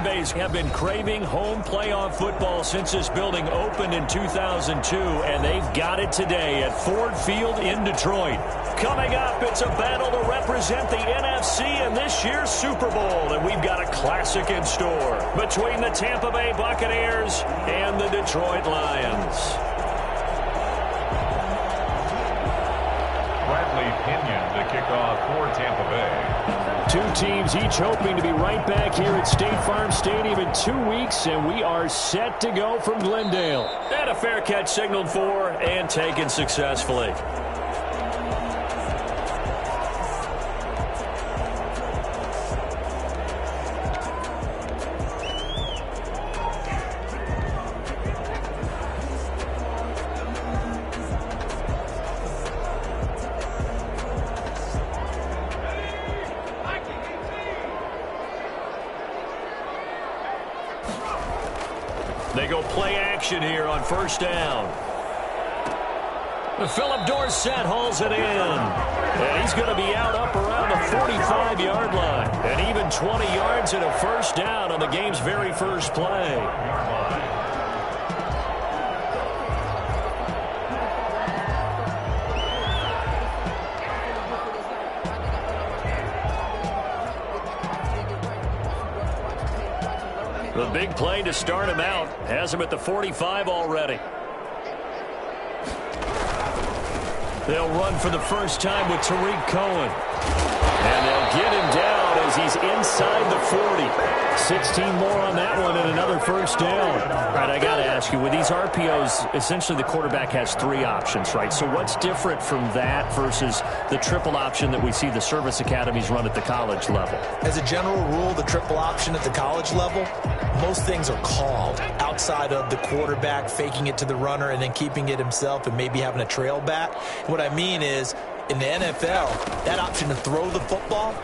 base have been craving home playoff football since this building opened in 2002, and they've got it today at Ford Field in Detroit. Coming up, it's a battle to represent the NFC in this year's Super Bowl, and we've got a classic in store between the Tampa Bay Buccaneers and the Detroit Lions. Bradley Pinion to kick off for Tampa Bay. Two teams each hoping to be right back here at State Farm Stadium in 2 weeks, and we are set to go from Glendale. And a fair catch signaled for and taken successfully. They go play action here on first down. Philip Dorsett hauls it in. And he's going to be out up around the 45-yard line. And even 20 yards and a first down on the game's very first play. The big play to start him out has him at the 45 already. They'll run for the first time with Tariq Cohen. And they'll get him down as he's inside the 40. 16 more on that one and another first down. All right, I got to ask you, with these RPOs, essentially the quarterback has three options, right? So what's different from that versus the triple option that we see the service academies run at the college level? As a general rule, the triple option at the college level, most things are called outside of the quarterback faking it to the runner and then keeping it himself and maybe having a trail back. What I mean is, in the NFL, that option to throw the football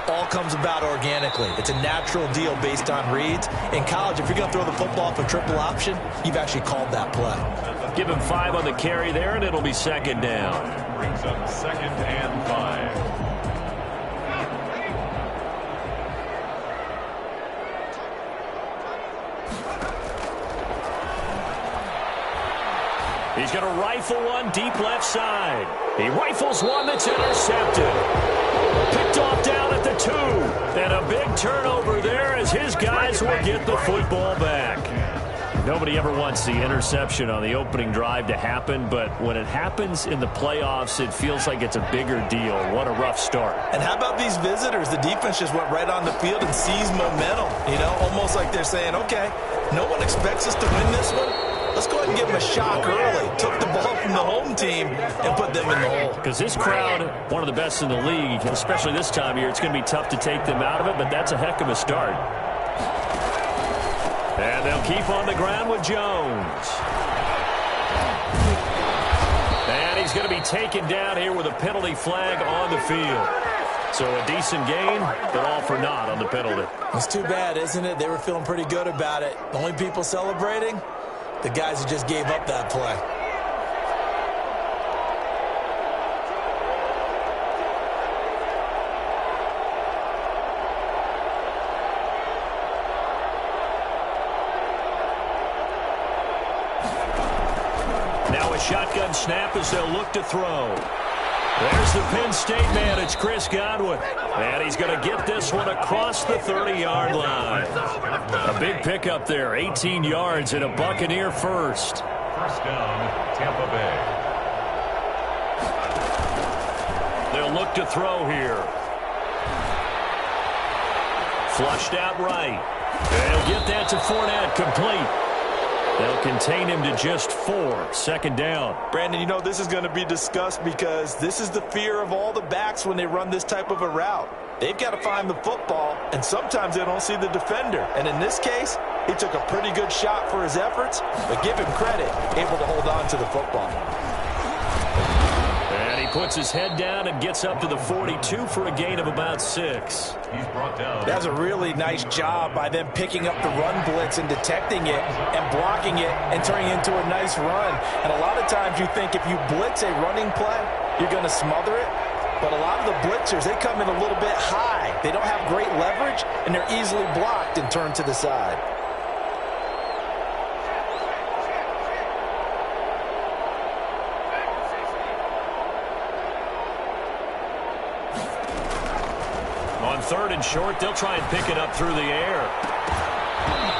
all comes about organically. It's a natural deal based on reads. In college, if you're going to throw the football for triple option, you've actually called that play. Give him 5 on the carry there, and it'll be second down. Brings up 2nd and 5. He's going to rifle one deep left side. He rifles one that's intercepted. Picked off down at the 2. And a big turnover there as his guys will get the football back. Nobody ever wants the interception on the opening drive to happen, but when it happens in the playoffs, it feels like it's a bigger deal. What a rough start. And how about these visitors? The defense just went right on the field and seized momentum. You know, almost like they're saying, okay, no one expects us to win this one. Let's go ahead and give them a shock early. Took the ball from the home team and put them in the hole. Because this crowd, one of the best in the league, especially this time of year, it's going to be tough to take them out of it, but that's a heck of a start. And they'll keep on the ground with Jones. And he's going to be taken down here with a penalty flag on the field. So a decent gain, but all for naught on the penalty. It's too bad, isn't it? They were feeling pretty good about it. The only people celebrating, the guys who just gave up that play. Now a shotgun snap as they'll look to throw. There's the Penn State man. It's Chris Godwin. And he's going to get this one across the 30-yard line. A big pickup there, 18 yards and a Buccaneer first. First down, Tampa Bay. They'll look to throw here. Flushed out right. They'll get that to Fournette, complete. They'll contain him to just 4. Second down. Brandon, you know this is going to be discussed because this is the fear of all the backs when they run this type of a route. They've got to find the football, and sometimes they don't see the defender. And in this case, he took a pretty good shot for his efforts, but give him credit, able to hold on to the football. And he puts his head down and gets up to the 42 for a gain of about 6. He's brought down. That's a really nice job by them picking up the run blitz and detecting it and blocking it and turning it into a nice run. And a lot of times you think if you blitz a running play, you're going to smother it. But a lot of the blitzers, they come in a little bit high They don't have great leverage, and they're easily blocked and turned to the side. On 3rd and short, they'll try and pick it up through the air.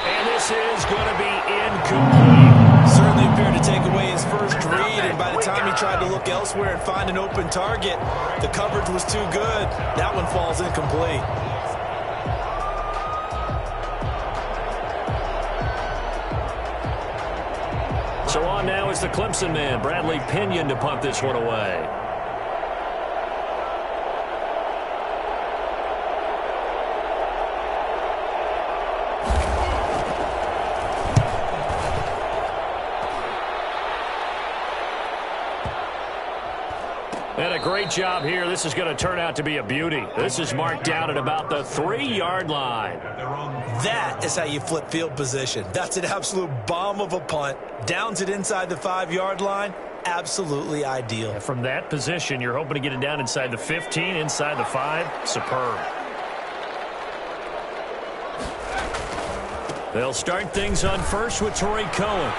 And this is going to be incomplete. Certainly appeared to take away his first read, and by the time he tried to look elsewhere and find an open target, the coverage was too good. That one falls incomplete. So on now is the Clemson man, Bradley Pinion, to punt this one away. And a great job here. This is going to turn out to be a beauty. This is marked down at about the 3-yard line. That is how you flip field position. That's an absolute bomb of a punt. Downs it inside the 5-yard line. Absolutely ideal. From that position, you're hoping to get it down inside the 15, inside the 5. Superb. They'll start things on first with Tariq Cohen.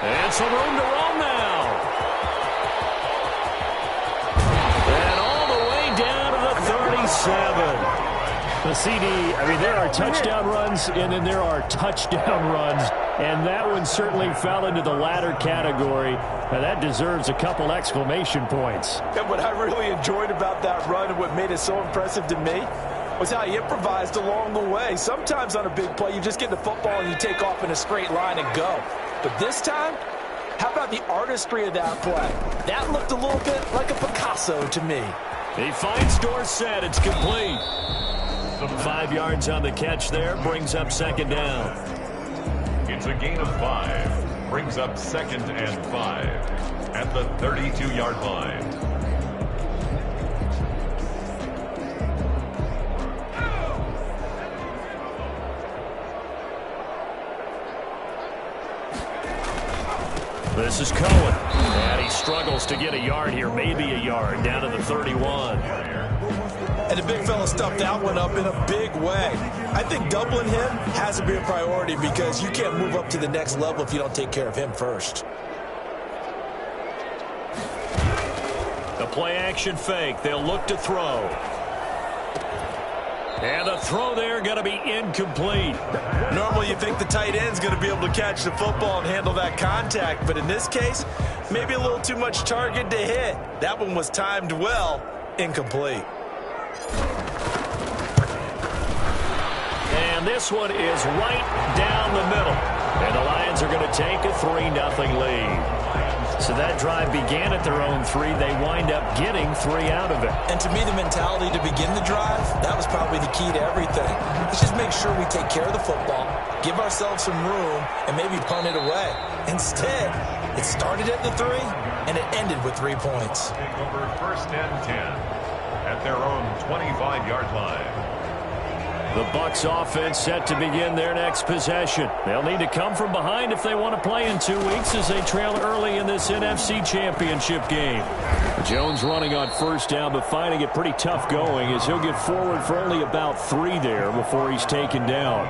And some room to roam now. The CD, there are touchdown runs, and then there are touchdown runs, and that one certainly fell into the latter category. Now, that deserves a couple exclamation points. And what I really enjoyed about that run and what made it so impressive to me was how he improvised along the way. Sometimes on a big play, you just get the football and you take off in a straight line and go. But this time, how about the artistry of that play? That looked a little bit like a Picasso to me. He finds Dorsett. It's complete. 5 yards on the catch there. Brings up 2nd down. It's a gain of 5. Brings up 2nd and 5 at the 32-yard line. This is Cohen. And he struggles to get a yard here. Maybe a yard down to the 31. And the big fella stuffed that one up in a big way. I think doubling him has to be a priority because you can't move up to the next level if you don't take care of him first. The play-action fake. They'll look to throw. And the throw there going to be incomplete. Normally you think the tight end's going to be able to catch the football and handle that contact. But in this case, maybe a little too much target to hit. That one was timed well. Incomplete. And this one is right down the middle. And the Lions are going to take a 3-0 lead. So that drive began at their own 3. They wind up getting 3 out of it. And to me, the mentality to begin the drive, that was probably the key to everything. Let's just make sure we take care of the football, give ourselves some room, and maybe punt it away. Instead, it started at the 3, and it ended with 3 points. Take over 1st and 10 at their own 25-yard line. The Bucs offense set to begin their next possession. They'll need to come from behind if they want to play in 2 weeks as they trail early in this NFC Championship game. Jones running on 1st down, but finding it pretty tough going as he'll get forward for only about 3 there before he's taken down.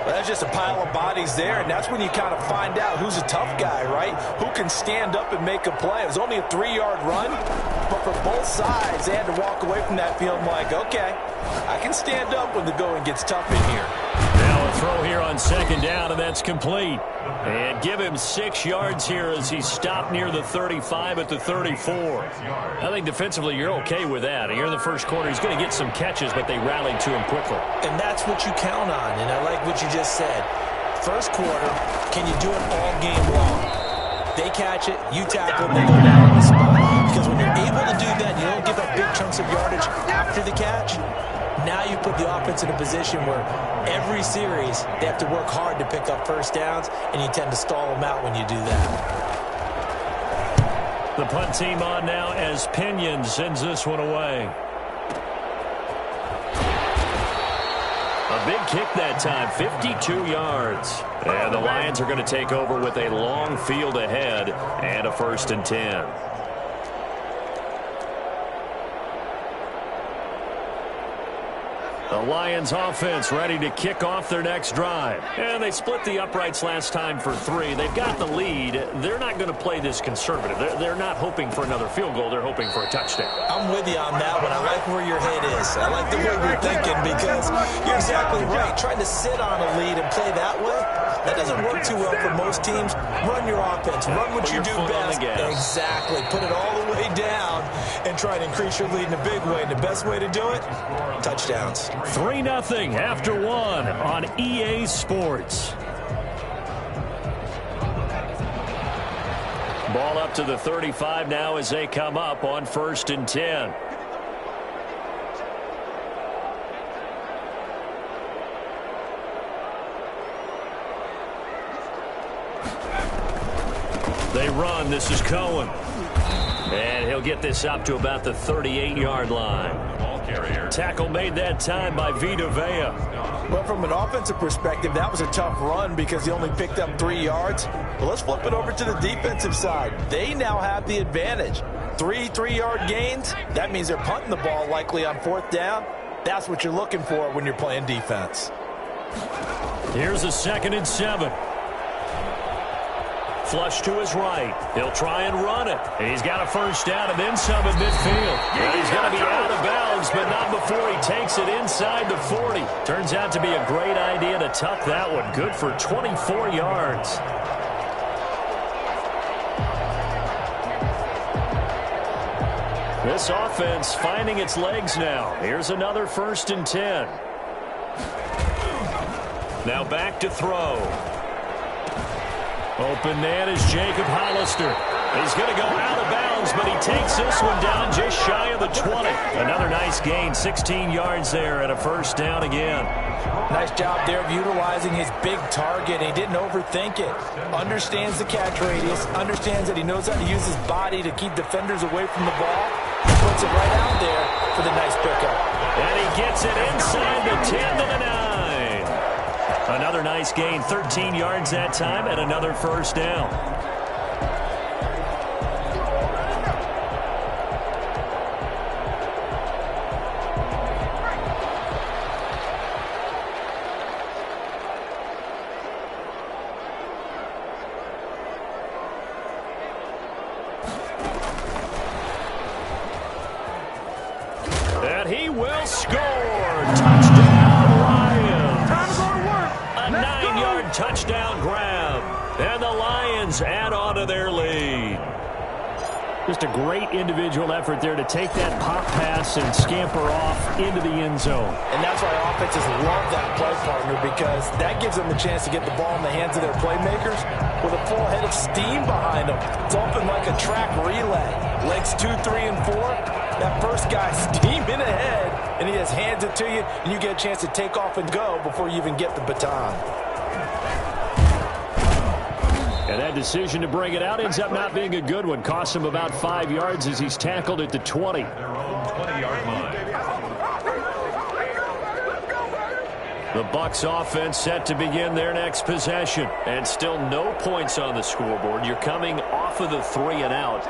Well, that's just a pile of bodies there, and that's when you kind of find out who's a tough guy, right? Who can stand up and make a play. It was only a 3-yard run, but for both sides, they had to walk away from that field like, okay, I can stand up when the going gets tough in here. Now a throw here on 2nd down, and that's complete. And give him 6 yards here as he's stopped near the 35 at the 34. I think defensively you're okay with that. Here in the first quarter, he's going to get some catches, but they rallied to him quickly. And that's what you count on, and I like what you just said. First quarter, can you do it all game long? They catch it, you tackle them, they go down on the spot. Because when you're able to do that, you don't give up big chunks of yardage after the catch. Now you put the offense in a position where every series they have to work hard to pick up 1st downs, and you tend to stall them out when you do that. The punt team on now as Pinion sends this one away. A big kick that time, 52 yards. And the Lions are going to take over with a long field ahead and a 1st and 10. The Lions offense ready to kick off their next drive. And they split the uprights last time for 3. They've got the lead. They're not going to play this conservative. They're not hoping for another field goal. They're hoping for a touchdown. I'm with you on that one. I like where your head is. I like the way you're thinking because you're exactly right. Trying to sit on a lead and play that way, that doesn't work too well for most teams. Run your offense. Run what you do best. Exactly. Put it all the way down and try to increase your lead in a big way. And the best way to do it, touchdowns. 3-0 after 1 on EA Sports. Ball up to the 35 now as they come up on 1st and 10. They run. This is Cohen. And he'll get this up to about the 38-yard line. Ball carrier. Tackle made that time by Vita Vea. But from an offensive perspective, that was a tough run because he only picked up 3 yards. But let's flip it over to the defensive side. They now have the advantage. 3-3-yard gains. That means they're punting the ball likely on 4th down. That's what you're looking for when you're playing defense. Here's a 2nd and 7. Flush to his right. He'll try and run it. And he's got a 1st down and then some at midfield. And he's going to be out of bounds, but not before he takes it inside the 40. Turns out to be a great idea to tuck that one. Good for 24 yards. This offense finding its legs now. Here's another 1st and 10. Now back to throw. Open man is Jacob Hollister. He's going to go out of bounds, but he takes this one down just shy of the 20. Another nice gain, 16 yards there and a 1st down again. Nice job there of utilizing his big target. He didn't overthink it. Understands the catch radius. Understands that he knows how to use his body to keep defenders away from the ball. He puts it right out there for the nice pickup. And he gets it inside the 10 to the 9. Another nice gain, 13 yards that time, and another 1st down. And he will score. Touchdown, Lions. Time to go to work. A 9-yard touchdown grab. And the Lions add on to their lead. Just a great individual effort there to take that pop pass and scamper off into the end zone. And that's why offenses love that play partner because that gives them a chance to get the ball in the hands of their playmakers with a full head of steam behind them. It's open like a track relay. Legs 2, 3, and 4. That first guy steaming ahead, and he just hands it to you, and you get a chance to take off and go before you even get the baton. And that decision to bring it out ends up not being a good one. Costs him about 5 yards as he's tackled at the 20. Their own 20-yard line. The Bucs offense set to begin their next possession. And still no points on the scoreboard. You're coming off of the 3 and out.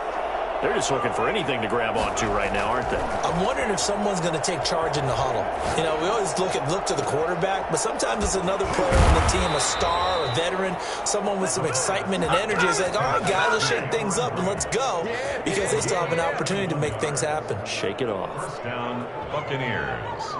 They're just looking for anything to grab onto right now, aren't they? I'm wondering if someone's going to take charge in the huddle. You know, we always look to the quarterback, but sometimes it's another player on the team, a star, a veteran, someone with some excitement and energy. It's like, all right, guys, let's shake things up and let's go, because they still have an opportunity to make things happen. Shake it off. First down, Buccaneers.